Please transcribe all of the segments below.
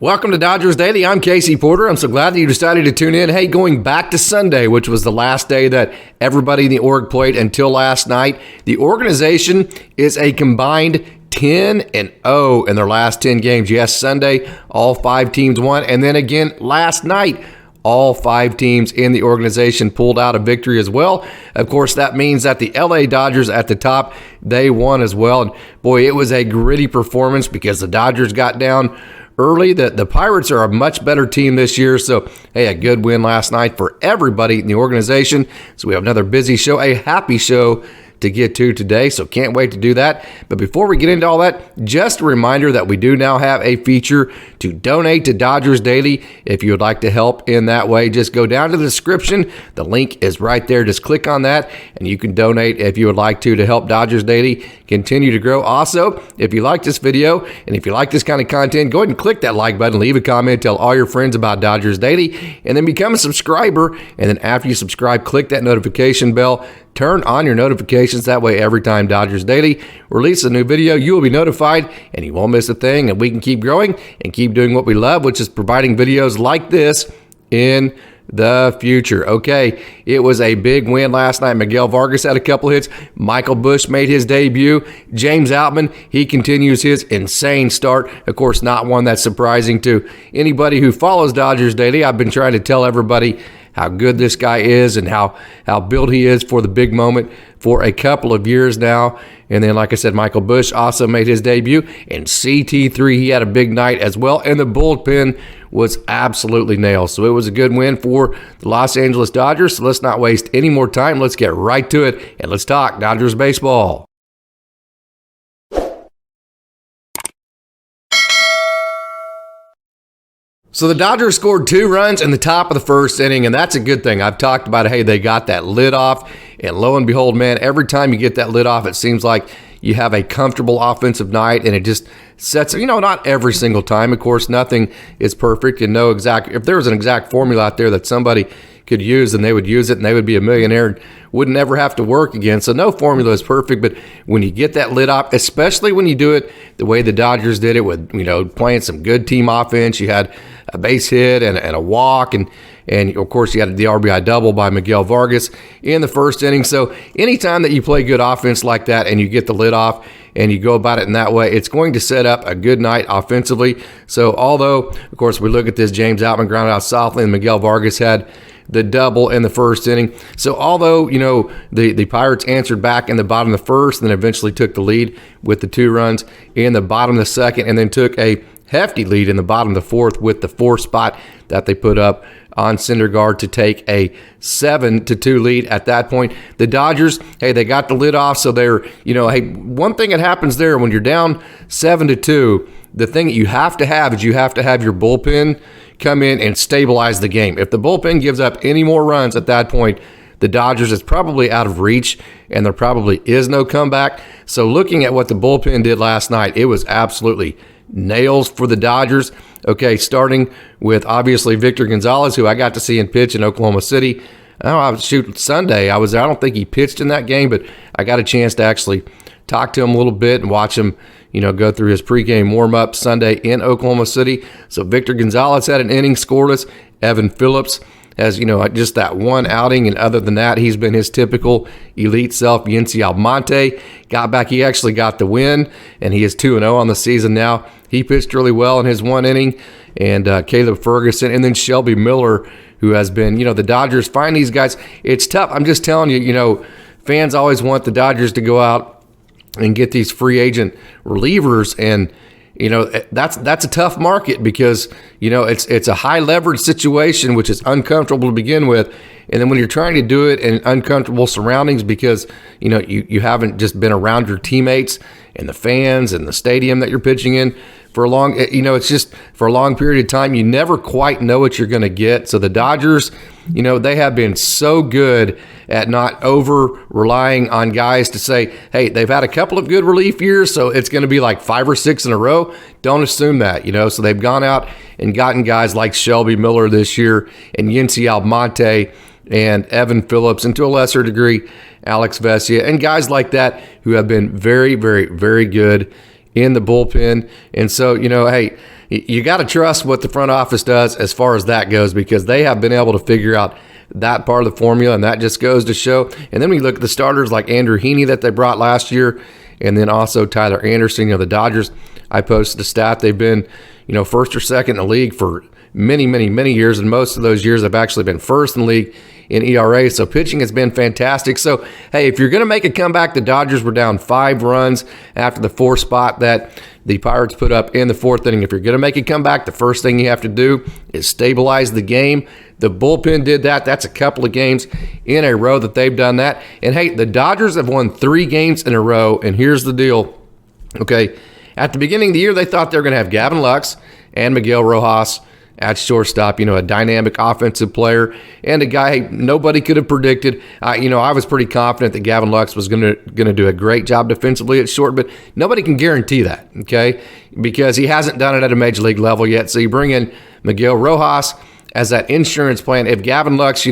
Welcome to Dodgers Daily. I'm Casey Porter. I'm so glad that you decided to tune in. Hey, going back to Sunday, which was the last day that everybody in the org played until last night, the organization is a combined 10-0 in their last 10 games. Yes, Sunday, all 5 teams won. And then again, last night, all 5 teams in the organization pulled out a victory as well. Of course, that means that the LA Dodgers at the top, they won as well. And boy, it was a gritty performance because the Dodgers got down early. The Pirates are a much better team this year. So, hey, a good win last night for everybody in the organization. So we have another busy show, a happy show to get to today, so can't wait to do that. But before we get into all that, just a reminder that we do now have a feature to donate to Dodgers Daily. If you would like to help in that way, just go down to the description. The link is right there. Just click on that, and you can donate if you would like to help Dodgers Daily continue to grow. Also, if you like this video, and if you like this kind of content, go ahead and click that like button, leave a comment, tell all your friends about Dodgers Daily, and then become a subscriber. And then after you subscribe, click that notification bell. Turn on your notifications. That way, every time Dodgers Daily releases a new video, you will be notified and you won't miss a thing. And we can keep growing and keep doing what we love, which is providing videos like this in the future. Okay, it was a big win last night. Miguel Vargas had a couple hits. Michael Busch made his debut. James Outman, he continues his insane start. Of course, not one that's surprising to anybody who follows Dodgers Daily. I've been trying to tell everybody how good this guy is and how built he is for the big moment for a couple of years now. And then, like I said, Michael Busch also made his debut. And CT3, he had a big night as well. And the bullpen was absolutely nailed. So it was a good win for the Los Angeles Dodgers. So let's not waste any more time. Let's get right to it. And let's talk Dodgers baseball. So the Dodgers scored 2 runs in the top of the first inning, and that's a good thing. I've talked about, hey, they got that lid off, and lo and behold, man, every time you get that lid off, it seems like you have a comfortable offensive night, and it just sets, not every single time. Of course, nothing is perfect, and no exact, if there was an exact formula out there that somebody could use, and they would use it, and they would be a millionaire and wouldn't ever have to work again. So no formula is perfect, but when you get that lid off, especially when you do it the way the Dodgers did it with, playing some good team offense, you had a base hit and a walk, and of course you had the RBI double by Miguel Vargas in the first inning. So anytime that you play good offense like that and you get the lid off and you go about it in that way, it's going to set up a good night offensively. So although, of course, we look at this, James Outman grounded out softly and Miguel Vargas had the double in the first inning. So although, the Pirates answered back in the bottom of the first and then eventually took the lead with the 2 runs in the bottom of the second, and then took a hefty lead in the bottom of the fourth with the 4th spot that they put up on Syndergaard to take a 7-2 lead at that point. The Dodgers, hey, they got the lid off, so they're, hey, one thing that happens there when you're down 7-2, the thing that you have to have is you have to have your bullpen come in and stabilize the game. If the bullpen gives up any more runs at that point, the Dodgers is probably out of reach, and there probably is no comeback. So looking at what the bullpen did last night, it was absolutely nails for the Dodgers. Okay, starting with obviously Victor Gonzalez, who I got to see in pitch in Oklahoma City. Sunday. I don't think he pitched in that game, but I got a chance to actually talk to him a little bit and watch him, go through his pregame warm-up Sunday in Oklahoma City. So Victor Gonzalez had an inning scoreless. Evan Phillips has, just that one outing, and other than that, he's been his typical elite self. Yencyalmonte got back. He actually got the win, and he is 2-0 on the season now. He pitched really well in his one inning, and calebferguson, and then shelbymiller, who has been, the Dodgers find these guys. It's tough. I'm just telling you, fans always want the Dodgers to go out and get these free agent relievers, and that's a tough market because it's a high leverage situation, which is uncomfortable to begin with, and then when you're trying to do it in uncomfortable surroundings because you haven't just been around your teammates and the fans and the stadium that you're pitching in for a long, it's just for a long period of time, you never quite know what you're going to get. So the Dodgers, they have been so good at not over relying on guys to say, hey, they've had a couple of good relief years, so it's going to be like 5 or 6 in a row. Don't assume that, So they've gone out and gotten guys like shelbymiller this year and yencyalmonte and Evan Phillips, and to a lesser degree, Alex Vesia, and guys like that who have been very, very, very good in the bullpen. And so, hey, you got to trust what the front office does as far as that goes, because they have been able to figure out that part of the formula, and that just goes to show. And then we look at the starters like Andrew Heaney that they brought last year, and then also Tyler Anderson. The Dodgers, I posted a stat, they've been, first or second in the league for many, many, many years, and most of those years have actually been first in the league in ERA. So pitching has been fantastic. So, hey, if you're going to make a comeback, the Dodgers were down 5 runs after the 4th spot that the Pirates put up in the 4th inning. If you're going to make a comeback, the first thing you have to do is stabilize the game. The bullpen did that. That's a couple of games in a row that they've done that. And, hey, the Dodgers have won 3 games in a row, and here's the deal. Okay, at the beginning of the year, they thought they were going to have Gavin Lux and Miguel Rojas at shortstop, a dynamic offensive player and a guy nobody could have predicted. I was pretty confident that Gavin Lux was going to do a great job defensively at short, but nobody can guarantee that, okay, because he hasn't done it at a major league level yet. So you bring in Miguel Rojas as that insurance plan. If Gavin Lux,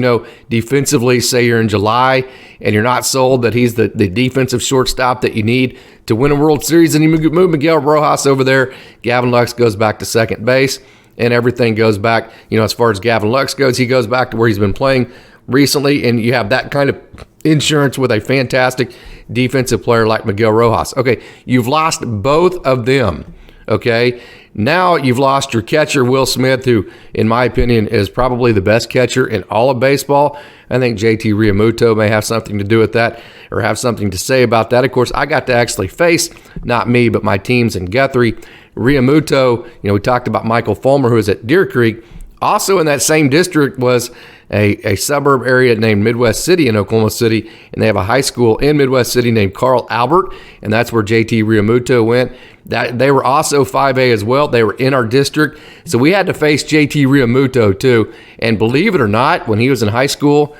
defensively, say you're in July and you're not sold that he's the defensive shortstop that you need to win a World Series, and you move Miguel Rojas over there, Gavin Lux goes back to second base. And everything goes back, as far as Gavin Lux goes, he goes back to where he's been playing recently, and you have that kind of insurance with a fantastic defensive player like Miguel Rojas. Okay, you've lost both of them, okay? Now you've lost your catcher, Will Smith, who, in my opinion, is probably the best catcher in all of baseball. I think JT Realmuto may have something to do with that or have something to say about that. Of course, I got to actually face, not me, but my teams in Guthrie. Realmuto, we talked about Michael Fulmer, who was at Deer Creek. Also in that same district was a suburb area named Midwest City in Oklahoma City, and they have a high school in Midwest City named Carl Albert, and that's where JT Realmuto went. They were also 5A as well. They were in our district, so we had to face JT Realmuto too. And believe it or not, when he was in high school,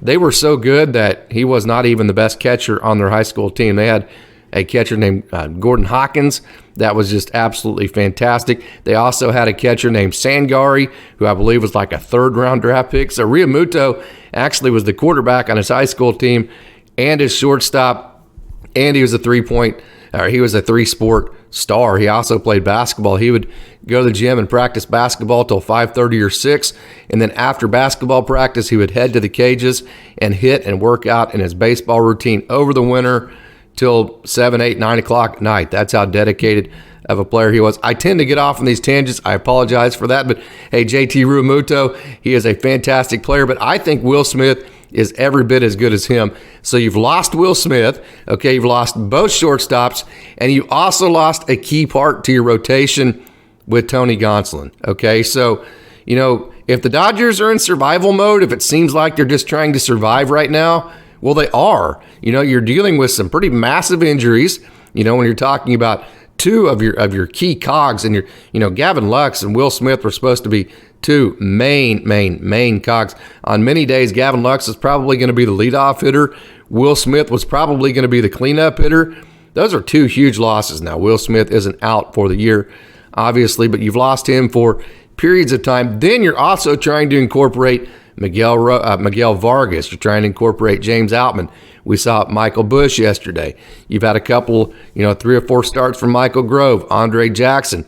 they were so good that he was not even the best catcher on their high school team. They had a catcher named Gordon Hawkins that was just absolutely fantastic. They also had a catcher named Sangari, who I believe was like a 3rd-round draft pick. So Realmuto actually was the quarterback on his high school team and his shortstop, and he was a 3-sport star. He also played basketball. He would go to the gym and practice basketball till 5:30 or 6, and then after basketball practice, he would head to the cages and hit and work out in his baseball routine over the winter till 7, 8, 9 o'clock at night. That's how dedicated of a player he was. I tend to get off on these tangents. I apologize for that. But, hey, JT Realmuto, he is a fantastic player. But I think Will Smith is every bit as good as him. So you've lost Will Smith. Okay, you've lost both shortstops. And you also lost a key part to your rotation with Tony Gonsolin. Okay, so, if the Dodgers are in survival mode, if it seems like they're just trying to survive right now, well, they are. You're dealing with some pretty massive injuries. When you're talking about 2 of your key cogs, and Gavin Lux and Will Smith were supposed to be 2 main cogs. On many days, Gavin Lux is probably going to be the leadoff hitter. Will Smith was probably going to be the cleanup hitter. Those are 2 huge losses now. Will Smith isn't out for the year, obviously, but you've lost him for periods of time. Then you're also trying to incorporate Miguel Vargas. You're trying to incorporate James Outman. We saw Michaelbusch yesterday. You've had a couple, 3 or 4 starts from Michael Grove, Andre Jackson.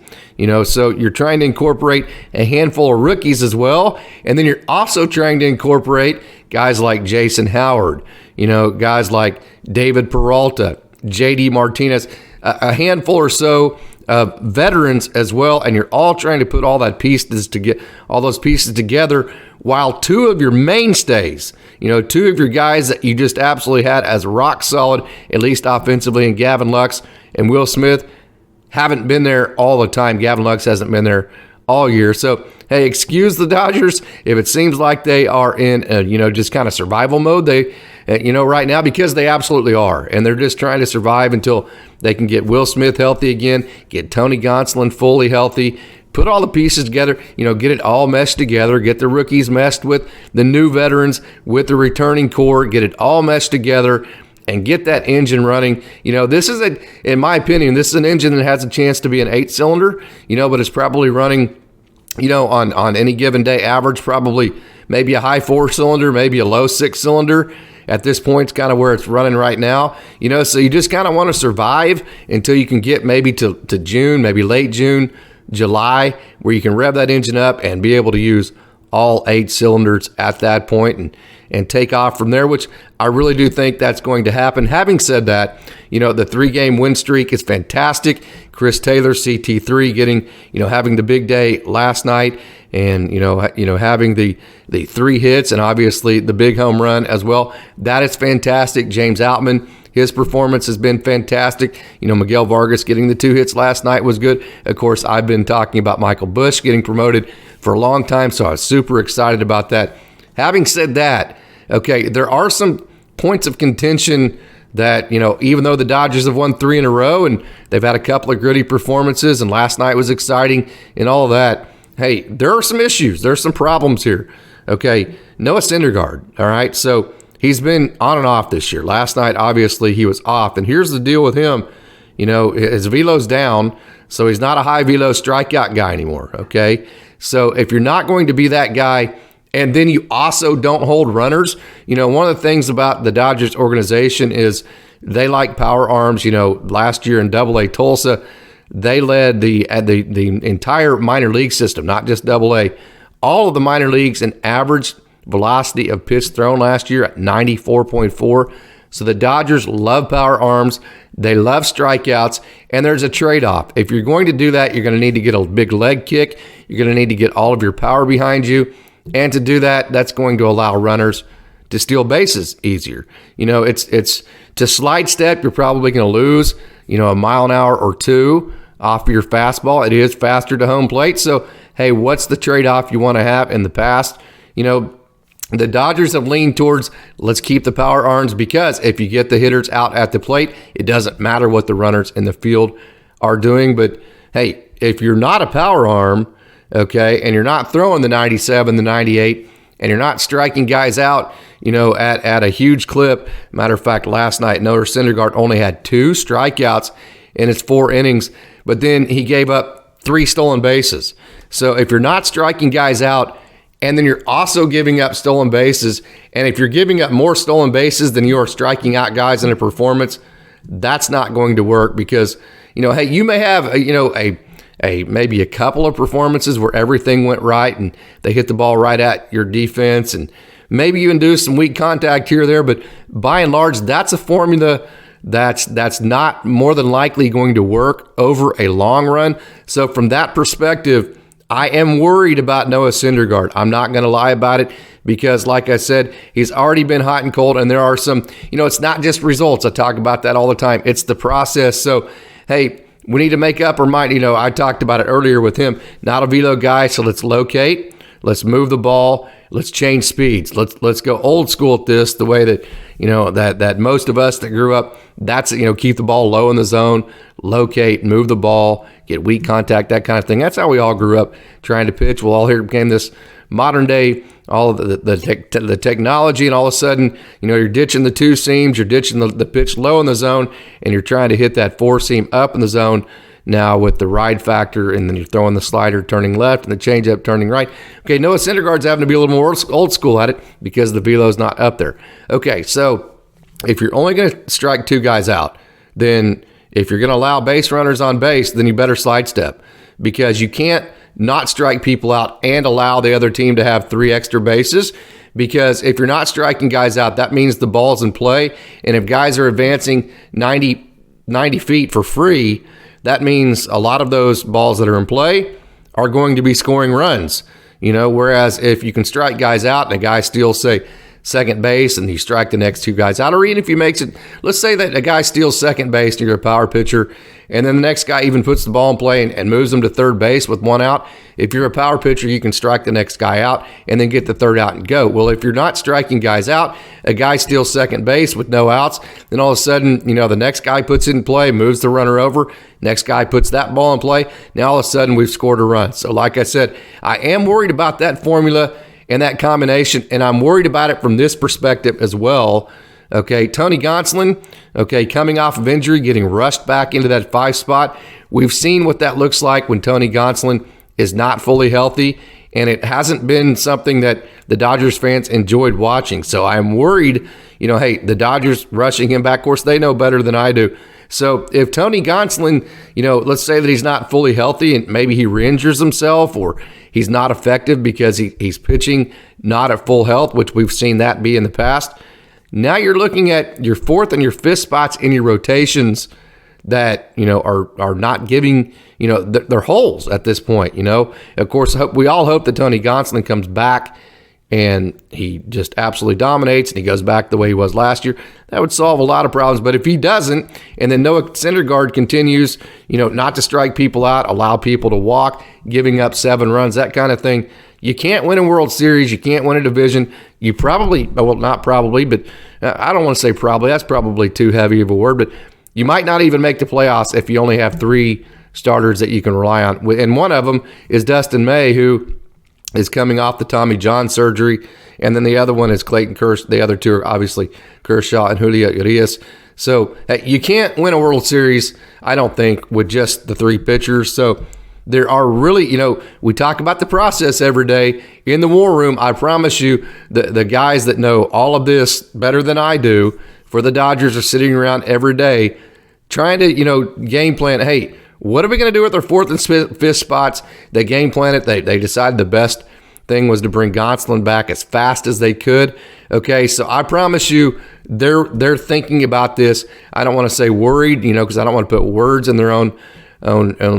So you're trying to incorporate a handful of rookies as well. And then you're also trying to incorporate guys like Jason Howard, guys like David Peralta, JD Martinez, a handful or so of veterans as well. And you're all trying to put all those pieces together, while 2 of your mainstays, 2 of your guys that you just absolutely had as rock solid, at least offensively, and Gavin Lux and Will Smith haven't been there all the time. Gavin Lux hasn't been there all year. So, hey, excuse the Dodgers if it seems like they are in, just kind of survival mode. They, right now, because they absolutely are. And they're just trying to survive until they can get Will Smith healthy again, get Tony Gonsolin fully healthy, put all the pieces together, get it all meshed together, get the rookies meshed with the new veterans, with the returning core, get it all meshed together, and get that engine running. This is in my opinion, this is an engine that has a chance to be an 8-cylinder, but it's probably running, on any given day average, probably maybe a high 4-cylinder, maybe a low 6-cylinder. At this point, it's kind of where it's running right now. So you just kind of want to survive until you can get maybe to June, maybe late June, July, where you can rev that engine up and be able to use all 8 cylinders at that point and take off from there, which I really do think that's going to happen. Having said that, the 3-game win streak is fantastic. Chris Taylor, CT3, getting, having the big day last night, and having the 3 hits and obviously the big home run as well. That is fantastic. James Outman, his performance has been fantastic. Imanolvargas getting the 2 hits last night was good. Of course, I've been talking about Michaelbusch getting promoted for a long time, so I was super excited about that. Having said that, okay, there are some points of contention that, even though the Dodgers have won 3 in a row and they've had a couple of gritty performances and last night was exciting and all of that, hey, there are some issues. There's some problems here. Okay, Noah Syndergaard, all right? So he's been on and off this year. Last night, obviously, he was off. And here's the deal with him. His velo's down, so he's not a high velo strikeout guy anymore, okay? So if you're not going to be that guy, and then you also don't hold runners, one of the things about the Dodgers organization is they like power arms. Last year in AA Tulsa, they led the entire minor league system, not just AA. All of the minor leagues in average velocity of pitch thrown last year at 94.4. So the Dodgers love power arms. They love strikeouts, and there's a trade-off. If you're going to do that, you're going to need to get a big leg kick. You're going to need to get all of your power behind you. And to do that, that's going to allow runners to steal bases easier. It's to slide step, you're probably going to lose, a mile an hour or 2 off of your fastball. It is faster to home plate. So, hey, what's the trade-off you want to have? In the past, the Dodgers have leaned towards let's keep the power arms, because if you get the hitters out at the plate, it doesn't matter what the runners in the field are doing. But, hey, if you're not a power arm, okay, and you're not throwing the 97, the 98, and you're not striking guys out, at a huge clip. Matter of fact, last night, Noah Syndergaard only had 2 strikeouts in his 4 innings, but then he gave up 3 stolen bases. So if you're not striking guys out, and then you're also giving up stolen bases, and if you're giving up more stolen bases than you're striking out guys in a performance, that's not going to work, because, hey, you may have, maybe a couple of performances where everything went right and they hit the ball right at your defense, and maybe you induce some weak contact here or there, but by and large, that's a formula that's not more than likely going to work over a long run. So from that perspective, I am worried about Noah Syndergaard. I'm not going to lie about it, because like I said, he's already been hot and cold, and there are some, it's not just results. I talk about that all the time. It's the process. So, hey, we need to make up our mind. I talked about it earlier with him. Not a velo guy, so let's locate. Let's move the ball. Let's change speeds. Let's go old school at this, the way that, that most of us that grew up, that's, keep the ball low in the zone, locate, move the ball, get weak contact, that kind of thing. That's how we all grew up trying to pitch. Well, all here became this modern day, all of the technology, and all of a sudden, you're ditching the 2 seams, you're ditching the pitch low in the zone, and you're trying to hit that 4 seam up in the zone now with the ride factor, and then you're throwing the slider turning left and the changeup turning right. Okay, Noah Syndergaard's having to be a little more old school at it because the velo's not up there. Okay, so if you're only going to strike 2 guys out, then if you're going to allow base runners on base, then you better slide step, because you can't not strike people out and allow the other team to have 3 extra bases, because if you're not striking guys out, that means the ball's in play, and if guys are advancing 90 feet for free, that means a lot of those balls that are in play are going to be scoring runs, whereas if you can strike guys out and a guy steals, say, second base, and you strike the next 2 guys out, or even if you makes it, let's say that a guy steals second base and you're a power pitcher, and then the next guy even puts the ball in play and moves them to third base with 1 out. If you're a power pitcher, you can strike the next guy out and then get the 3rd out and go. Well, if you're not striking guys out, a guy steals second base with no outs, then all of a sudden, the next guy puts it in play, moves the runner over, next guy puts that ball in play. Now all of a sudden we've scored a run. So like I said, I am worried about that formula and that combination, and I'm worried about it from this perspective as well. Okay, Tony Gonsolin, coming off of injury, getting rushed back into that 5 spot. We've seen what that looks like when Tony Gonsolin is not fully healthy, and it hasn't been something that the Dodgers fans enjoyed watching. So I'm worried, hey, the Dodgers rushing him back. Of course, they know better than I do. So if Tony Gonsolin, let's say that he's not fully healthy and maybe he re-injures himself or he's not effective because he's pitching not at full health, which we've seen that be in the past. Now you're looking at your fourth and your fifth spots in your rotations that, are not giving, they're holes at this point, Of course, we all hope that Tony Gonsolin comes back and he just absolutely dominates and he goes back the way he was last year. That would solve a lot of problems. But if he doesn't, and then Noah Syndergaard continues, not to strike people out, allow people to walk, giving up 7 runs, that kind of thing, you can't win a World Series. You can't win a division. You probably, well, not probably, but I don't want to say probably. That's probably too heavy of a word. But you might not even make the playoffs if you only have 3 starters that you can rely on. And one of them is Dustin May, who is coming off the Tommy John surgery. And then the other one is Clayton Kershaw. The other 2 are obviously Kershaw and Julio Urias. So you can't win a World Series, I don't think, with just the 3 pitchers. So there are really, we talk about the process every day in the war room. I promise you, the guys that know all of this better than I do for the Dodgers are sitting around every day trying to, game plan. Hey, what are we going to do with our 4th and 5th spots? They game plan it. They decided the best thing was to bring Gonsolin back as fast as they could. Okay, so I promise you, they're thinking about this. I don't want to say worried, because I don't want to put words in their own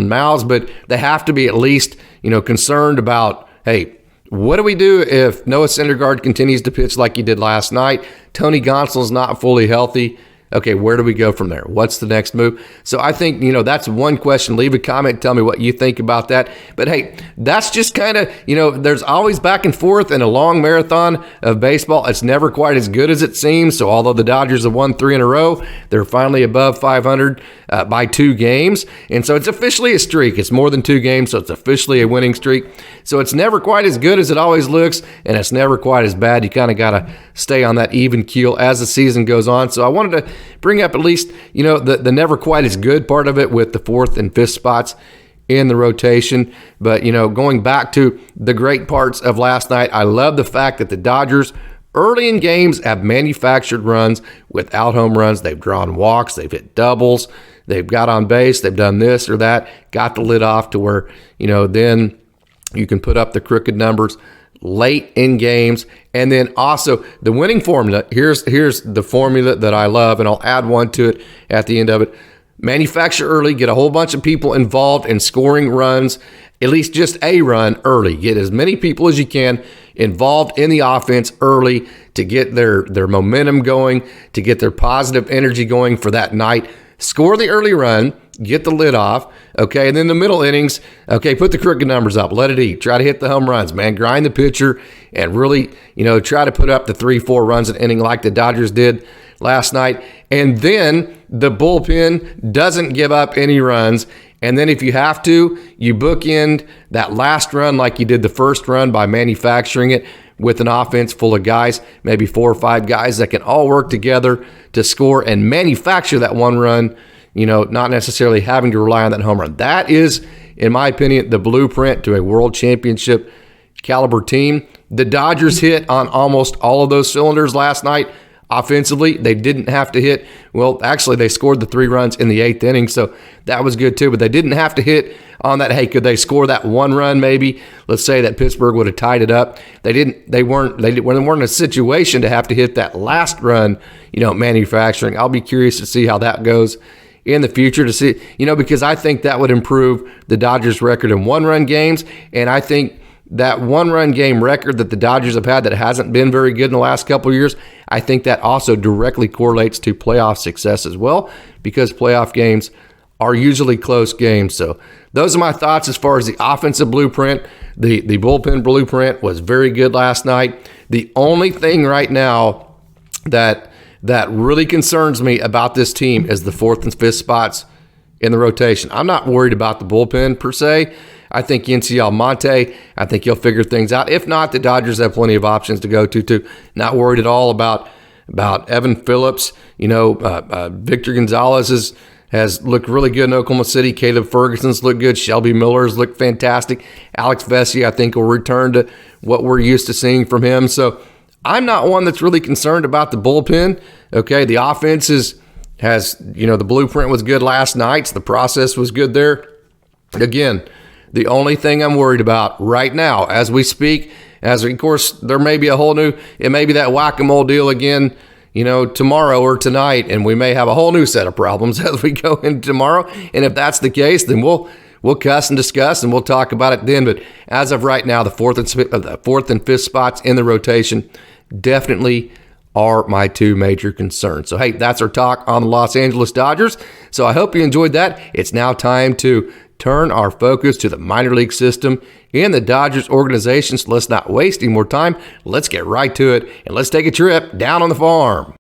mouths, but they have to be at least, concerned about, hey, what do we do if Noah Syndergaard continues to pitch like he did last night? Tony Gonsolin's not fully healthy. Okay, where do we go from there? What's the next move? So I think, that's one question. Leave a comment. Tell me what you think about that. But hey, that's just kind of, there's always back and forth in a long marathon of baseball. It's never quite as good as it seems. So although the Dodgers have won 3 in a row, they're finally above 500 by 2 games. And so it's officially a streak. It's more than 2 games, so it's officially a winning streak. So it's never quite as good as it always looks, and it's never quite as bad. You kind of got to stay on that even keel as the season goes on. So I wanted to bring up at least, the never quite as good part of it with the 4th and 5th spots in the rotation. But, going back to the great parts of last night, I love the fact that the Dodgers early in games have manufactured runs without home runs. They've drawn walks, they've hit doubles, they've got on base, they've done this or that, got the lid off to where, then you can put up the crooked numbers late in games. And then also the winning formula. Here's the formula that I love, and I'll add one to it at the end of it. Manufacture early, get a whole bunch of people involved in scoring runs, at least just a run early. Get as many people as you can involved in the offense early to get their momentum going, to get their positive energy going for that night. Score the early run, get the lid off, okay, and then the middle innings, okay, put the crooked numbers up, let it eat, try to hit the home runs, man, grind the pitcher, and really, try to put up the 3-4 runs an inning like the Dodgers did last night. And then the bullpen doesn't give up any runs. And then if you have to, you bookend that last run like you did the first run by manufacturing it with an offense full of guys, maybe 4 or 5 guys that can all work together to score and manufacture that one run, not necessarily having to rely on that home run. That is, in my opinion, the blueprint to a world championship caliber team. The Dodgers hit on almost all of those cylinders last night. Offensively, they didn't have to hit. Well, actually, they scored the 3 runs in the 8th inning, so that was good too. But they didn't have to hit on that. Hey, could they score that 1 run maybe? Let's say that Pittsburgh would have tied it up. They weren't in a situation to have to hit that last run, manufacturing. I'll be curious to see how that goes in the future to see, because I think that would improve the Dodgers' record in 1-run games, and I think that 1-run game record that the Dodgers have had that hasn't been very good in the last couple of years, I think that also directly correlates to playoff success as well, because playoff games are usually close games. So those are my thoughts as far as the offensive blueprint. The bullpen blueprint was very good last night. The only thing right now that really concerns me about this team is the 4th and 5th spots in the rotation. I'm not worried about the bullpen per se. I think Yencyalmonte, I think he'll figure things out. If not, the Dodgers have plenty of options to go to. Not worried at all about Evan Phillips. Victor Gonzalez has looked really good in Oklahoma City. Calebferguson's looked good. Shelbymiller's looked fantastic. Alex Vesey, I think, will return to what we're used to seeing from him. So I'm not one that's really concerned about the bullpen. Okay, the offense has, the blueprint was good last night. So the process was good there. Again, the only thing I'm worried about right now as we speak, of course, there may be it may be that whack-a-mole deal again, tomorrow or tonight, and we may have a whole new set of problems as we go into tomorrow. And if that's the case, then we'll cuss and discuss, and we'll talk about it then. But as of right now, the fourth and fifth spots in the rotation definitely are my two major concerns. So, hey, that's our talk on the Los Angeles Dodgers. So I hope you enjoyed that. It's now time to turn our focus to the minor league system in the Dodgers organization. So let's not waste any more time. Let's get right to it, and let's take a trip down on the farm.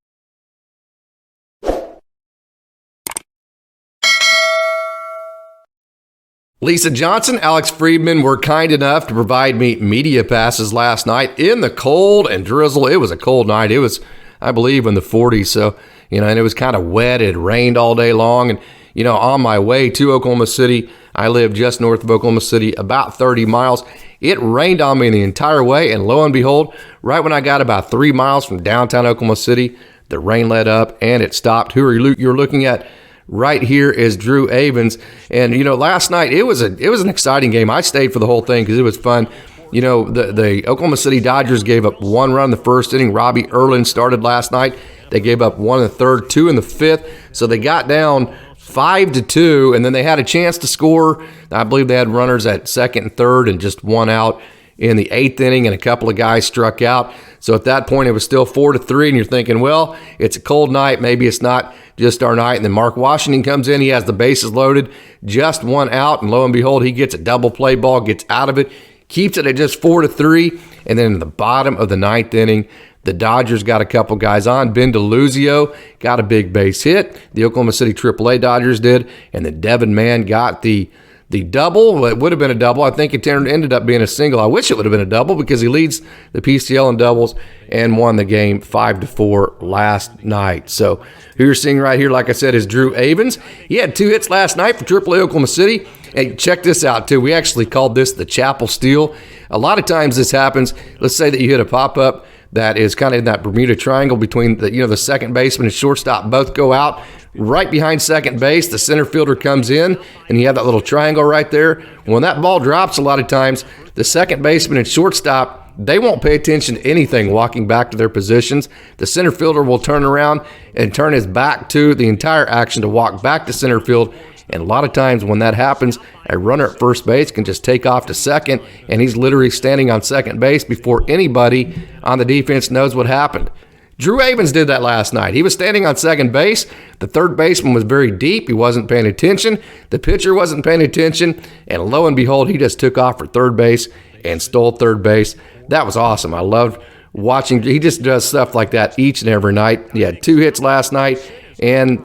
Lisa Johnson, Alex Friedman were kind enough to provide me media passes last night in the cold and drizzle. It was a cold night. It was, I believe, in the 40s. So, and it was kind of wet. It rained all day long. And, on my way to Oklahoma City, I live just north of Oklahoma City, about 30 miles. It rained on me the entire way. And lo and behold, right when I got about 3 miles from downtown Oklahoma City, the rain let up and it stopped. Who are you're looking at? Right here is Drew Avens. And, last night it was an exciting game. I stayed for the whole thing because it was fun. The Oklahoma City Dodgers gave up one run in the first inning. Robbie Erlin started last night. They gave up one in the third, two in the fifth. So they got down 5-2, and then they had a chance to score. I believe they had runners at second and third and just one out in the eighth inning, and a couple of guys struck out. So at that point, it was still 4-3, and you're thinking, well, it's a cold night. Maybe it's not just our night. And then Mark Washington comes in. He has the bases loaded, just one out, and lo and behold, he gets a double play ball, gets out of it, keeps it at just 4-3. And then in the bottom of the ninth inning, the Dodgers got a couple guys on. Ben DeLuzio got a big base hit. The Oklahoma City AAA Dodgers did. And then Devin Mann got the double. Well, it would have been a double. I think it ended up being a single. I wish it would have been a double because he leads the PCL in doubles and won the game 5-4 last night. So who you're seeing right here, like I said, is Drew Avens. He had 2 hits last night for AAA Oklahoma City. Hey, check this out, too. We actually called this the Chapel Steal. A lot of times this happens. Let's say that you hit a pop-up that is kind of in that Bermuda Triangle between the second baseman and shortstop. Both go out. Right behind second base, the center fielder comes in, and you have that little triangle right there. When that ball drops, a lot of times, the second baseman and shortstop, they won't pay attention to anything walking back to their positions. The center fielder will turn around and turn his back to the entire action to walk back to center field. And a lot of times when that happens, a runner at first base can just take off to second, and he's literally standing on second base before anybody on the defense knows what happened. Drew Avens did that last night. He was standing on second base. The third baseman was very deep. He wasn't paying attention. The pitcher wasn't paying attention. And lo and behold, he just took off for third base and stole third base. That was awesome. I loved watching. He just does stuff like that each and every night. He had 2 hits last night, and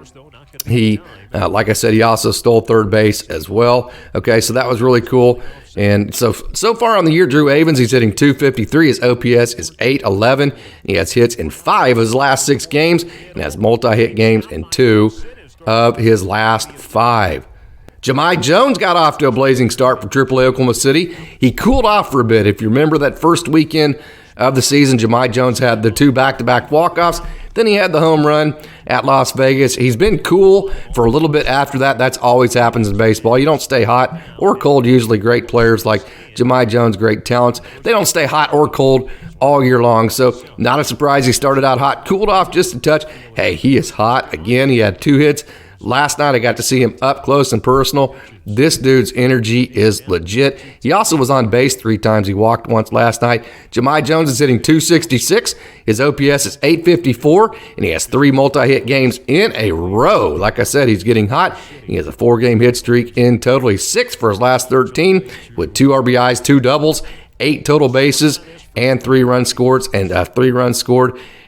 he, like I said, he also stole third base as well. Okay, so that was really cool. And so far on the year, Drew Avens, he's hitting .253. His OPS is .811. He has hits in 5 of his last 6 games and has multi-hit games in 2 of his last 5. Jahmai Jones got off to a blazing start for AAA Oklahoma City. He cooled off for a bit. If you remember that first weekend of the season, Jahmai Jones had the 2 back-to-back walk-offs. Then he had the home run at Las Vegas. He's been cool for a little bit after that. That's always happens in baseball. You don't stay hot or cold. Usually great players like Jahmai Jones, great talents, they don't stay hot or cold all year long. So not a surprise he started out hot, cooled off just a touch. Hey, he is hot. Again, he had 2 hits. Last night, I got to see him up close and personal. This dude's energy is legit. He also was on base 3 times. He walked once last night. Jahmai Jones is hitting .266. His OPS is .854, and he has 3 multi-hit games in a row. Like I said, he's getting hot. He has a 4-game hit streak in total. He's 6 for his last 13 with 2 RBIs, 2 doubles, 8 total bases, and 3 runs scored,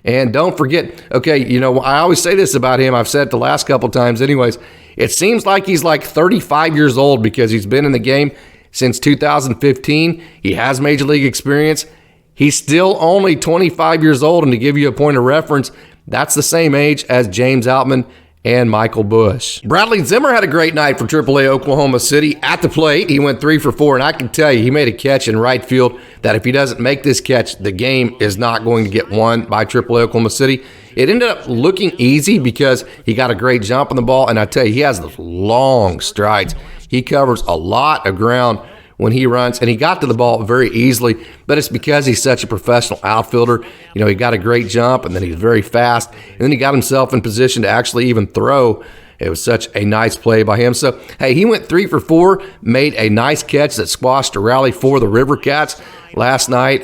And don't forget, okay, I always say this about him. I've said it the last couple times anyways. It seems like he's like 35 years old because he's been in the game since 2015. He has major league experience. He's still only 25 years old. And to give you a point of reference, that's the same age as James Outman and Michaelbusch. Bradley Zimmer had a great night for AAA Oklahoma City at the plate. He went 3 for 4, and I can tell you, he made a catch in right field that if he doesn't make this catch, the game is not going to get won by AAA Oklahoma City. It ended up looking easy because he got a great jump on the ball, and I tell you, he has those long strides. He covers a lot of ground when he runs, and he got to the ball very easily, but it's because he's such a professional outfielder. You know, he got a great jump, and then he's very fast, and then he got himself in position to actually even throw. It was such a nice play by him. So, hey, he went 3 for 4, made a nice catch that squashed a rally for the River Cats last night,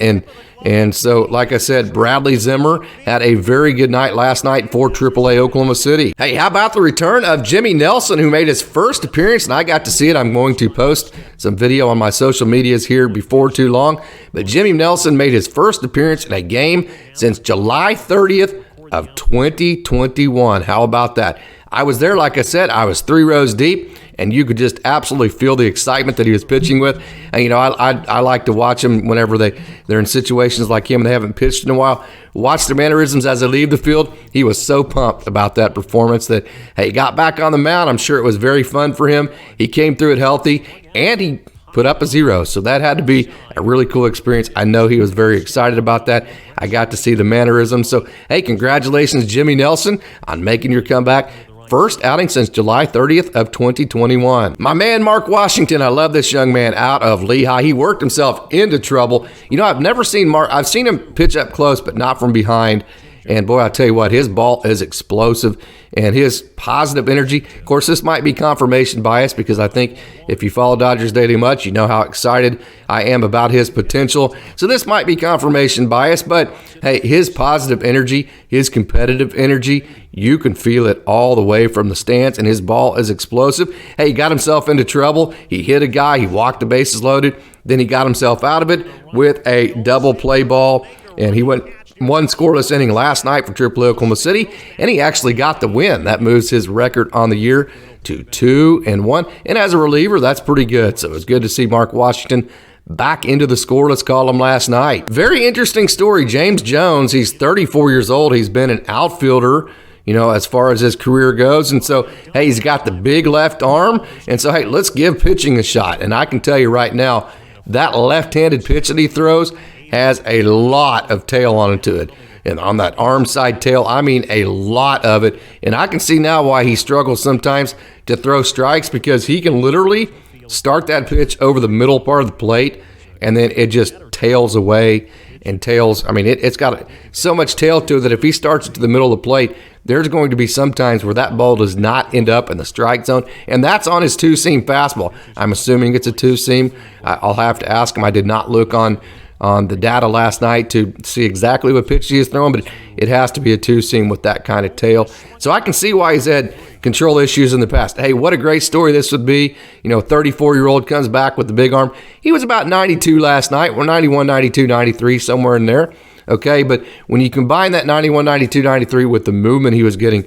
and so, like I said, Bradley Zimmer had a very good night last night for AAA Oklahoma City. Hey, how about the return of Jimmy Nelson, who made his first appearance, and I got to see it. I'm going to post some video on my social medias here before too long, but Jimmy Nelson made his first appearance in a game since July 30th of 2021. How about that? I was there, like I said, I was 3 rows deep, and you could just absolutely feel the excitement that he was pitching with. And, you know, I like to watch him whenever they're in situations like him and they haven't pitched in a while. Watch their mannerisms as they leave the field. He was so pumped about that performance that, hey, he got back on the mound. I'm sure it was very fun for him. He came through it healthy, and he put up a 0. So that had to be a really cool experience. I know he was very excited about that. I got to see the mannerisms. So, hey, congratulations, Jimmy Nelson, on making your comeback. First outing since July 30th of 2021. My man, Mark Washington, I love this young man out of Lehigh. He worked himself into trouble. You know, I've never seen Mark. I've seen him pitch up close, but not from behind. And boy, I tell you what, his ball is explosive and his positive energy. Of course, this might be confirmation bias because I think if you follow Dodgers Daily much, you know how excited I am about his potential. So this might be confirmation bias, but hey, his positive energy, his competitive energy, you can feel it all the way from the stands, and his ball is explosive. Hey, he got himself into trouble. He hit a guy. He walked the bases loaded. Then he got himself out of it with a double play ball, and he went 1 scoreless inning last night for AAA Oklahoma City, and he actually got the win. That moves his record on the year to 2-1, and as a reliever, that's pretty good. So it was good to see Mark Washington back into the scoreless column last night. Very interesting story. James Jones, he's 34 years old. He's been an outfielder, you know, as far as his career goes. And so, hey, he's got the big left arm. And so, hey, let's give pitching a shot. And I can tell you right now, that left-handed pitch that he throws has a lot of tail onto it. And on that arm side tail, I mean a lot of it. And I can see now why he struggles sometimes to throw strikes, because he can literally start that pitch over the middle part of the plate, and then it just tails away and tails. I mean, it's got so much tail to it that if he starts it to the middle of the plate, there's going to be some times where that ball does not end up in the strike zone, and that's on his 2-seam fastball. I'm assuming it's a 2-seam. I'll have to ask him. I did not look on the data last night to see exactly what pitch he is throwing, but it has to be a 2-seam with that kind of tail. So I can see why he's had control issues in the past. Hey, what a great story this would be. You know, 34-year-old comes back with the big arm. He was about 92 last night, or 91, 92, 93, somewhere in there. Okay, but when you combine that 91, 92, 93 with the movement he was getting,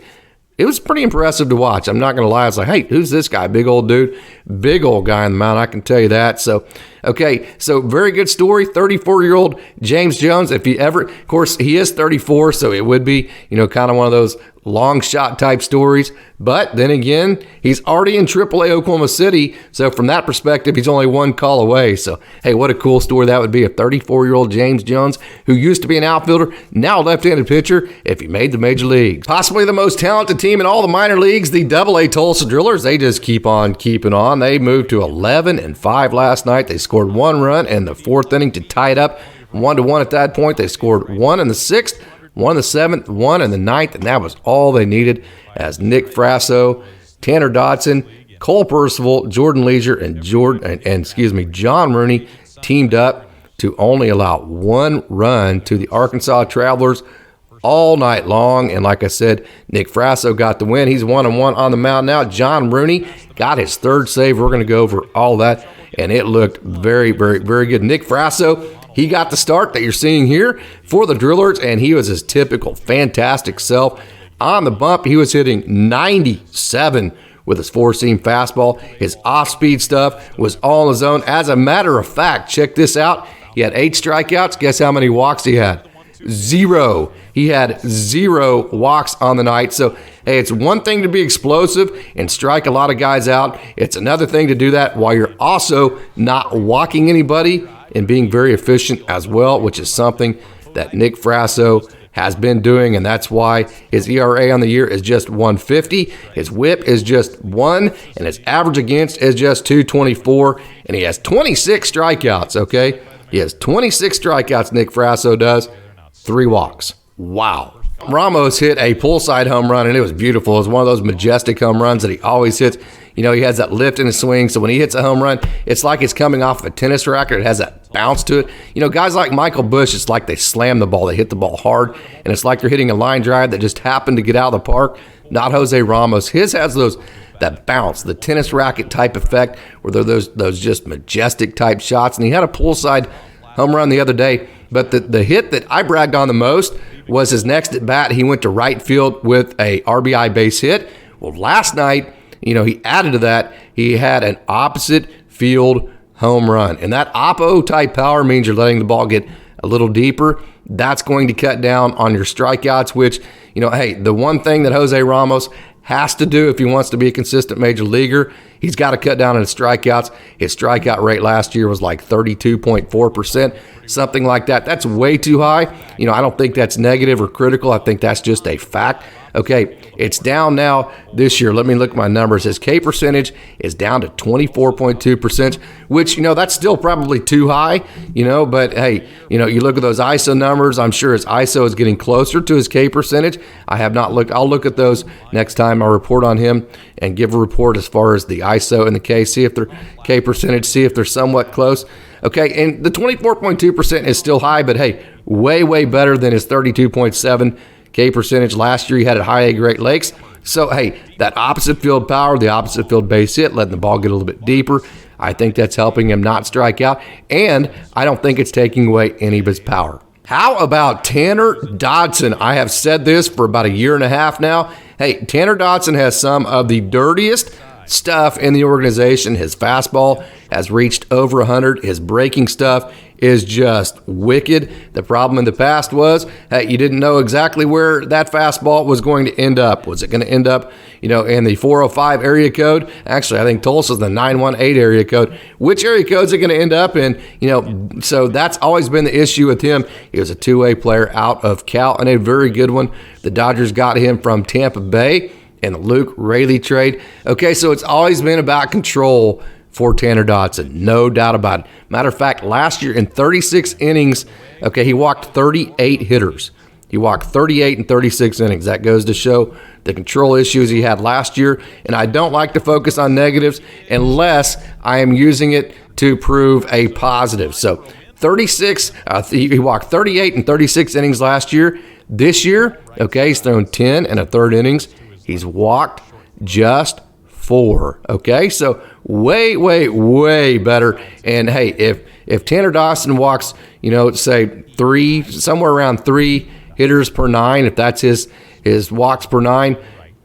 it was pretty impressive to watch. I'm not going to lie. I was like, hey, who's this guy? Big old dude. Big old guy on the mound, I can tell you that. So, okay, so very good story. 34-year-old James Jones. If you ever, of course, he is 34, so it would be, you know, kind of one of those long shot type stories. But then again, he's already in AAA Oklahoma City. So from that perspective, he's only 1 call away. So, hey, what a cool story that would be. A 34-year-old James Jones, who used to be an outfielder, now a left-handed pitcher, if he made the major leagues. Possibly the most talented team in all the minor leagues, the AA Tulsa Drillers. They just keep on keeping on. They moved to 11-5 last night. They scored 1 run in the 4th inning to tie it up 1-1 at that point. They scored 1 in the 6th, 1 in the 7th, 1 in the 9th, and that was all they needed as Nick Frasso, Tannerdodson, Cole Percival, jordanleasure, and John Rooney teamed up to only allow 1 run to the Arkansas Travelers all night long. And like I said, Nick Frasso got the win. He's 1-1 on the mound now. John Rooney got his 3rd save. We're going to go over all that, and it looked very, very, very good. Nick Frasso, he got the start that you're seeing here for the Drillers, and he was his typical fantastic self. On the bump, he was hitting 97 with his 4-seam fastball. His off-speed stuff was all in the zone. As a matter of fact, check this out. He had 8 strikeouts. Guess how many walks he had? 0. He had 0 walks on the night. So, hey, it's one thing to be explosive and strike a lot of guys out. It's another thing to do that while you're also not walking anybody and being very efficient as well, which is something that Nick Frasso has been doing, and that's why his ERA on the year is just 150, his whip is just 1, and his average against is just 224, and he has 26 strikeouts, okay? He has 26 strikeouts, Nick Frasso does, 3 walks. Wow. Ramos hit a pull-side home run, and it was beautiful. It was one of those majestic home runs that he always hits. You know, he has that lift in his swing, so when he hits a home run, it's like it's coming off of a tennis racket. It has that bounce to it. You know, guys like Michaelbusch, it's like they slam the ball. They hit the ball hard, and it's like they're hitting a line drive that just happened to get out of the park. Not Jose Ramos. His has that bounce, the tennis racket type effect, where they're those just majestic type shots. And he had a pull-side home run the other day, but the hit that I bragged on the most was his next at bat. He went to right field with a RBI base hit. Well, last night, you know, he added to that, he had an opposite field home run. And that oppo type power means you're letting the ball get a little deeper. That's going to cut down on your strikeouts, which, you know, hey, the one thing that Jose Ramos has to do if he wants to be a consistent major leaguer, he's got to cut down on his strikeouts. His strikeout rate last year was like 32.4%, something like that. That's way too high. You know, I don't think that's negative or critical. I think that's just a fact. Okay, it's down now this year. Let me look at my numbers. His K percentage is down to 24.2%, which, you know, that's still probably too high, you know, but hey, you know, you look at those ISO numbers, I'm sure his ISO is getting closer to his K percentage. I have not looked. I'll look at those next time I report on him and give a report as far as the ISO and the K, see if their K percentage, see if they're somewhat close. Okay, and the 24.2% is still high, but hey, way, way better than his 32.7 K percentage last year. He had at high A Great Lakes. So, hey, that opposite field power, the opposite field base hit, letting the ball get a little bit deeper, I think that's helping him not strike out, and I don't think it's taking away any of his power. How about Tanner Dodson? I have said this for about a year and a half now. Hey, Tanner Dodson has some of the dirtiest stuff in the organization. His fastball has reached over 100. His breaking stuff is just wicked. The problem in the past was, hey, you didn't know exactly where that fastball was going to end up. Was it going to end up, you know, in the 405 area code? Actually, I think Tulsa's the 918 area code. Which area code is it going to end up in? You know, so that's always been the issue with him. He was a two-way player out of Cal, and a very good one. The Dodgers got him from Tampa Bay in the Luke Raley trade. Okay, so it's always been about control for Tanner Dodson, no doubt about it. Matter of fact, last year in 36 innings, okay, he walked 38 hitters. He walked 38 in 36 innings. That goes to show the control issues he had last year, and I don't like to focus on negatives unless I am using it to prove a positive. So 36, he walked 38 in 36 innings last year. This year, okay, he's thrown 10 and a third innings. He's walked just 4. Okay, so way, way, way better. And hey, if Tanner Dodson walks, you know, say 3, somewhere around 3 hitters per 9, if that's his walks per 9,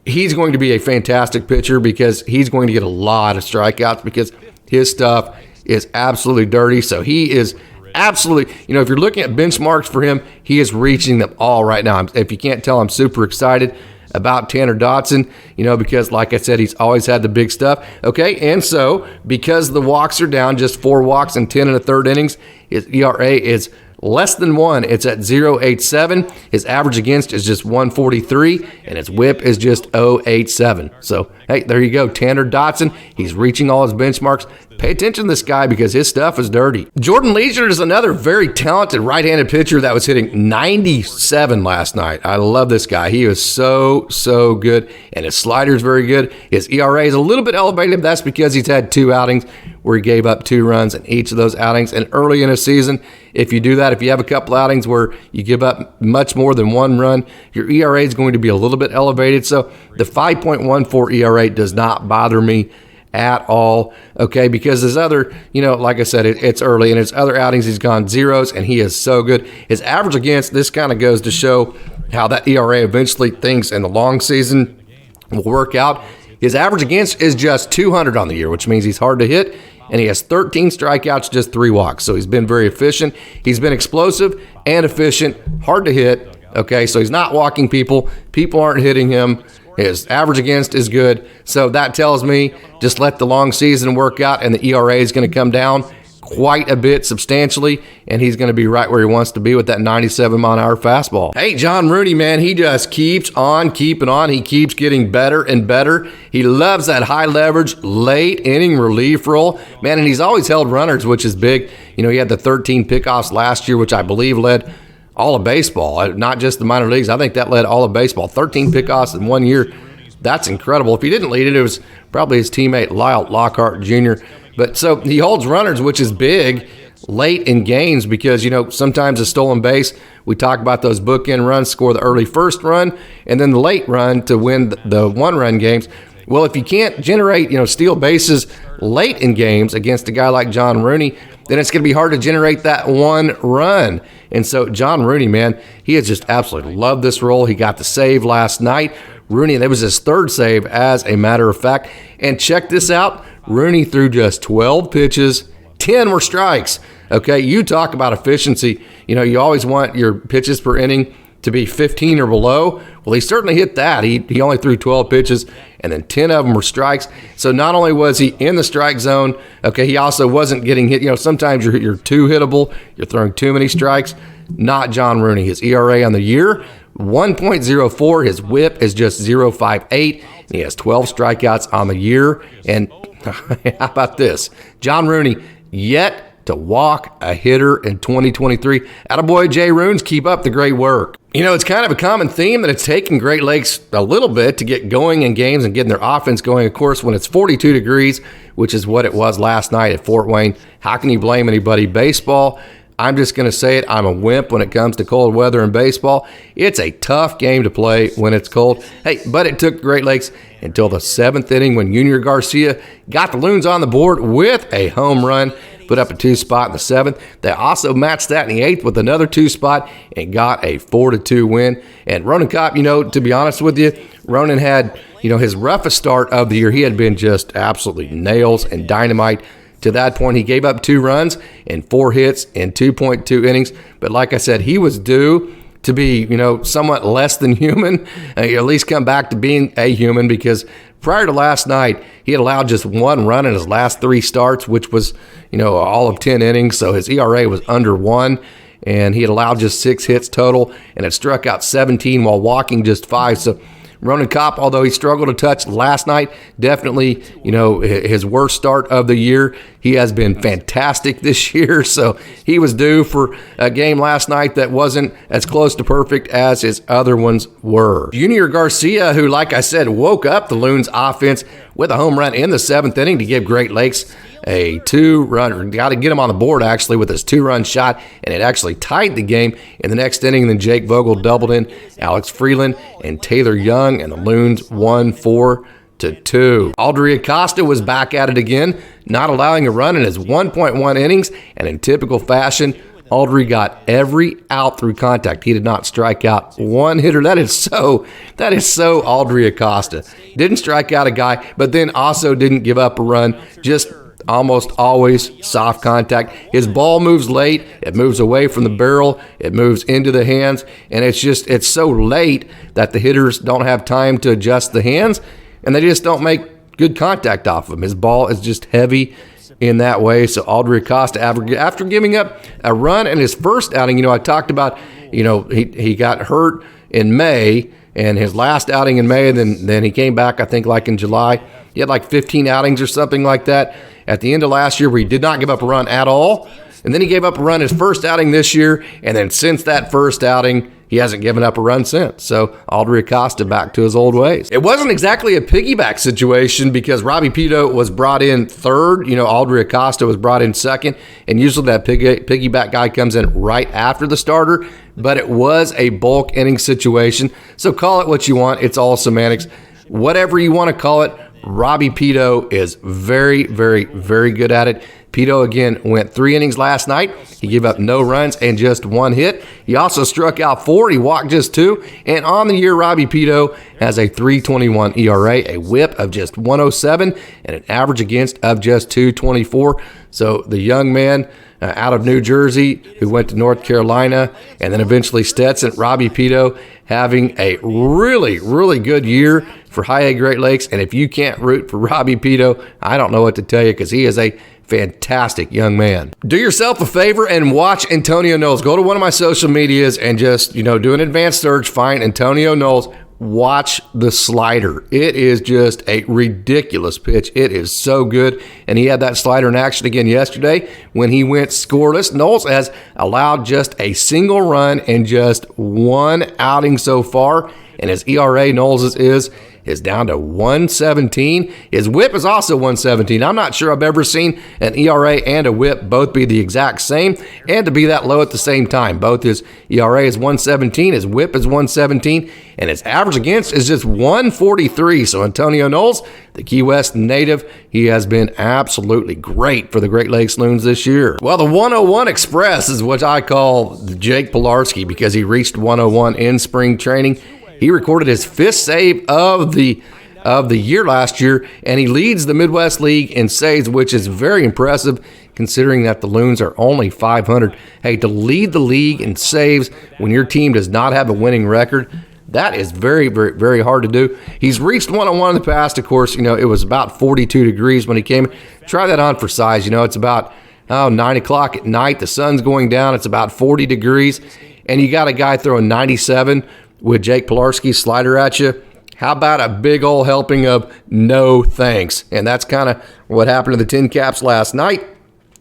he's going to be a fantastic pitcher because he's going to get a lot of strikeouts because his stuff is absolutely dirty. So he is absolutely, you know, if you're looking at benchmarks for him, he is reaching them all right now. If you can't tell, I'm super excited about Tanner Dodson, you know, because like I said, he's always had the big stuff. Okay, and so because the walks are down, just 4 walks and 10 and a third innings, his ERA is less than 1. It's at 0.87. His average against is just 143, and his whip is just 0.87. So, hey, there you go. Tanner Dodson, he's reaching all his benchmarks. Pay attention to this guy because his stuff is dirty. Jordanleasure is another very talented right-handed pitcher that was hitting 97 last night. I love this guy. He is so good, and his slider is very good. His ERA is a little bit elevated. That's because he's had 2 outings where he gave up 2 runs in each of those outings. And early in a season, if you do that, if you have a couple outings where you give up much more than 1 run, your ERA is going to be a little bit elevated. So the 5.14 ERA does not bother me at all, okay, because his other, you know, like I said, it's early, and his other outings he's gone zeros, and he is so good. His average against, this kind of goes to show how that ERA eventually, things in the long season will work out. His average against is just 200 on the year, which means he's hard to hit, and he has 13 strikeouts, just 3 walks. So he's been very efficient. He's been explosive and efficient, hard to hit. Okay, so he's not walking people. People aren't hitting him. His average against is good. So that tells me just let the long season work out, and the ERA is going to come down quite a bit substantially, and he's going to be right where he wants to be with that 97-mile-an-hour fastball. Hey, John Rooney, man, he just keeps on keeping on. He keeps getting better and better. He loves that high leverage, late inning relief role, man, and he's always held runners, which is big. You know, he had the 13 pickoffs last year, which I believe led all of baseball, not just the minor leagues. I think that led all of baseball. 13 pickoffs in 1 year. That's incredible. If he didn't lead it, it was probably his teammate Lyle Lockhart Jr. But so he holds runners, which is big late in games because, you know, sometimes a stolen base, we talk about those bookend runs, score the early first run, and then the late run to win the one-run games. Well, if you can't generate, you know, steal bases late in games against a guy like John Rooney, then it's going to be hard to generate that one run. And so John Rooney, man, he has just absolutely loved this role. He got the save last night. Rooney, that was his third save, as a matter of fact. And check this out. Rooney threw just 12 pitches, 10 were strikes. Okay, you talk about efficiency. You know, you always want your pitches per inning to be 15 or below. Well, he certainly hit that. He only threw 12 pitches, and then 10 of them were strikes. So not only was he in the strike zone, okay, he also wasn't getting hit. You know, sometimes you're too hittable, you're throwing too many strikes. Not John Rooney. His ERA on the year, 1.04. His whip is just 0.58. He has 12 strikeouts on the year. And how about this? John Rooney yet to walk a hitter in 2023. Attaboy, Jay Roons, keep up the great work. You know, it's kind of a common theme that it's taken Great Lakes a little bit to get going in games and getting their offense going. Of course, when it's 42 degrees, which is what it was last night at Fort Wayne, how can you blame anybody? Baseball, I'm just going to say it, I'm a wimp when it comes to cold weather in baseball. It's a tough game to play when it's cold. Hey, but it took Great Lakes until the 7th inning when Junior Garcia got the Loons on the board with a home run, put up a 2-spot in the 7th. They also matched that in the 8th with another 2-spot and got a 4-2 win. And Ronan Kopp, you know, to be honest with you, Ronan had, you know, his roughest start of the year. He had been just absolutely nails and dynamite. To that point, he gave up 2 runs and 4 hits in 2.2 innings. But like I said, he was due to be, you know, somewhat less than human, at least come back to being a human, because prior to last night, he had allowed just 1 run in his last 3 starts, which was, you know, all of 10 innings. So his ERA was under 1, and he had allowed just 6 hits total and had struck out 17 while walking just 5. So Ronan Kopp, although he struggled to touch last night, definitely, you know, his worst start of the year. He has been fantastic this year, so he was due for a game last night that wasn't as close to perfect as his other ones were. Junior Garcia, who, like I said, woke up the Loons offense with a home run in the 7th inning to give Great Lakes a 2-run, got to get him on the board actually with his 2-run shot, and it actually tied the game in the next inning. And then Jake Vogel doubled in Alex Freeland and Taylor Young, and the Loons won 4-2. Aldryacosta was back at it again, not allowing a run in his 1.1 innings, and in typical fashion, Aldry got every out through contact. He did not strike out one hitter. That is so Aldryacosta. Didn't strike out a guy, but then also didn't give up a run. Just almost always soft contact. His ball moves late. It moves away from the barrel. It moves into the hands. And it's so late that the hitters don't have time to adjust the hands, and they just don't make good contact off of him. His ball is just heavy in that way. So Aldryacosta, after giving up a run in his first outing, you know, I talked about, you know, he got hurt in May, and his last outing in May, and then he came back, I think, like in July. He had like 15 outings or something like that at the end of last year where he did not give up a run at all. And then he gave up a run his first outing this year, and then since that first outing, he hasn't given up a run since. So Aldryacosta back to his old ways. It wasn't exactly a piggyback situation because Robbiepeto was brought in third. You know, Aldryacosta was brought in second, and usually that piggyback guy comes in right after the starter, but it was a bulk inning situation. So call it what you want. It's all semantics. Whatever you want to call it, Robbiepeto is very, very, very good at it. Peto, again, went 3 innings last night. He gave up no runs and just 1 hit. He also struck out 4. He walked just 2. And on the year, Robbiepeto has a 3.21 ERA, a whip of just 107, and an average against of just 2.24. So the young man, out of New Jersey, who went to North Carolina, and then eventually Stetson, robbiepeto, having a really, really good year for High A Great Lakes. And if you can't root for robbiepeto, I don't know what to tell you, because he is a fantastic young man. Do yourself a favor and watch Antonioknowles. Go to one of my social medias and just, do an advanced search, find Antonioknowles. Watch the slider. It is just a ridiculous pitch. It is so good. And he had that slider in action again yesterday when he went scoreless. Knowles has allowed just a single run in just one outing so far. And his ERA, Knowles' is down to 117. His whip is also 117. I'm not sure I've ever seen an ERA and a whip both be the exact same and to be that low at the same time. Both his ERA is 117, his whip is 117, and his average against is just 143. So Antonioknowles, the Key West native, he has been absolutely great for the Great Lakes Loons this year. Well, the 101 Express is what I call Jakepilarski, because he reached 101 in spring training. He recorded his 5th save of the year last year, and he leads the Midwest League in saves, which is very impressive considering that the Loons are only 500. Hey, to lead the league in saves when your team does not have a winning record, that is very, very, very hard to do. He's reached 101 in the past. Of course, it was about 42 degrees when he came. Try that on for size. It's about 9 o'clock at night. The sun's going down. It's about 40 degrees, and you got a guy throwing 97 with Jakepilarski's slider at you. How about a big old helping of no thanks? And that's kind of what happened to the Tin Caps last night,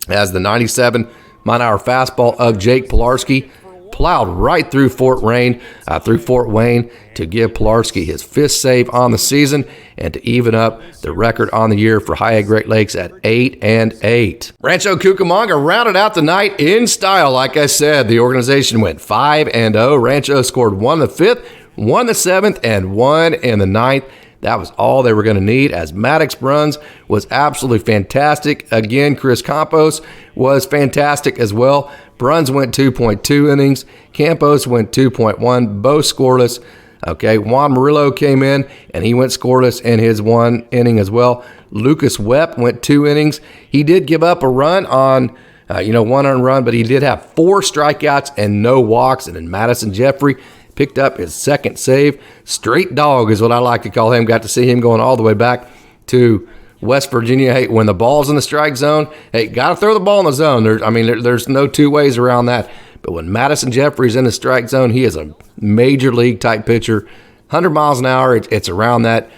as the 97-mile-an-hour fastball of Jakepilarski plowed right through Fort Wayne to give Pilarski his 5th save on the season and to even up the record on the year for High A Great Lakes at 8-8. Rancho Cucamonga rounded out the night in style. Like I said, the organization went 5-0. Rancho scored 1 in the 5th, 1 in the 7th, and 1 in the 9th. That was all they were going to need, as Maddox Bruns was absolutely fantastic. Again, Chris Campos was fantastic as well. Bruns went 2.2 innings. Campos went 2.1, both scoreless. Okay, Juan Murillo came in, and he went scoreless in his 1 inning as well. Lucas Wepp went 2 innings. He did give up a run on, 1 earned run, but he did have 4 strikeouts and no walks. And then Madison Jeffrey picked up his 2nd save. Straight dog is what I like to call him. Got to see him going all the way back to West Virginia. Hey, when the ball's in the strike zone, hey, got to throw the ball in the zone. There's no two ways around that. But when Madison Jeffrey's in the strike zone, he is a major league type pitcher. 100 miles an hour, it's around that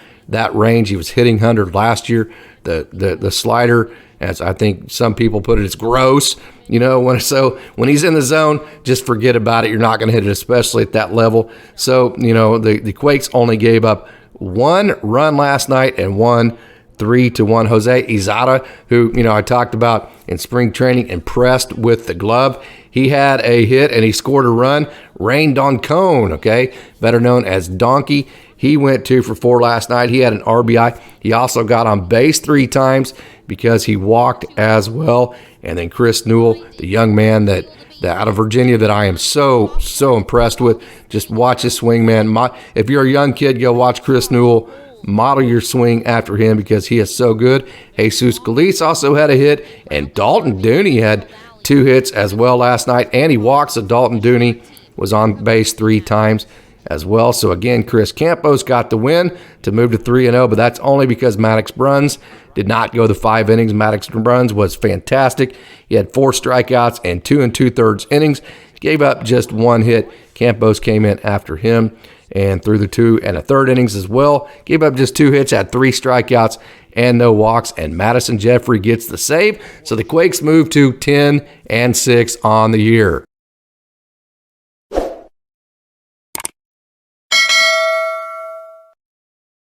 range. He was hitting 100 last year. The slider, as I think some people put it, it's gross. When he's in the zone, just forget about it. You're not going to hit it, especially at that level. So, the Quakes only gave up 1 run last night and won 3-1. Jose Izada, who, I talked about in spring training, impressed with the glove. He had a hit and he scored a run. Rain Doncone, okay, better known as Donkey. He went 2 for 4 last night. He had an RBI. He also got on base 3 times because he walked as well. And then Chris Newell, the young man that out of Virginia that I am so impressed with. Just watch his swing, man. If you're a young kid, go watch Chris Newell. Model your swing after him because he is so good. Jesus Calise also had a hit, and Dalton Dooney had 2 hits as well last night. And he walked, so Dalton Dooney was on base 3 times as well. So again, Chris Campos got the win to move to 3-0, but that's only because Maddox Bruns did not go the 5 innings. Maddox Bruns was fantastic. He had 4 strikeouts and 2 2/3 innings. Gave up just 1 hit. Campos came in after him and threw the 2 1/3 innings as well. Gave up just 2 hits, had 3 strikeouts and no walks, and Madison Jeffrey gets the save. So the Quakes move to 10-6 on the year.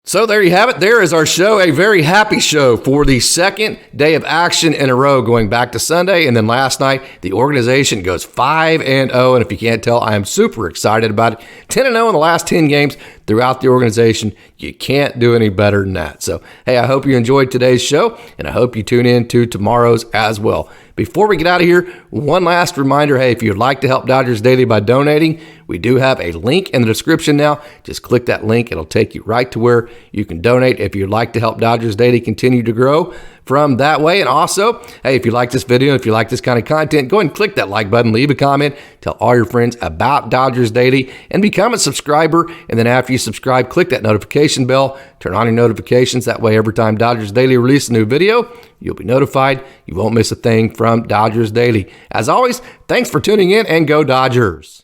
So there you have it. There is our show, a very happy show for the 2nd day of action in a row, going back to Sunday. And then last night, the organization goes 5-0. And if you can't tell, I am super excited about it. 10-0 in the last 10 games throughout the organization. You can't do any better than that. So, hey, I hope you enjoyed today's show, and I hope you tune in to tomorrow's as well. Before we get out of here, one last reminder, hey, if you'd like to help Dodgers Daily by donating, we do have a link in the description now. Just click that link. It'll take you right to where you can donate if you'd like to help Dodgers Daily continue to grow from that way. And also, hey, if you like this video, if you like this kind of content, go ahead and click that like button, leave a comment, tell all your friends about Dodgers Daily, and become a subscriber. And then after you subscribe, click that notification bell, turn on your notifications. That way, every time Dodgers Daily releases a new video, you'll be notified. You won't miss a thing from Dodgers Daily. As always, thanks for tuning in, and go Dodgers.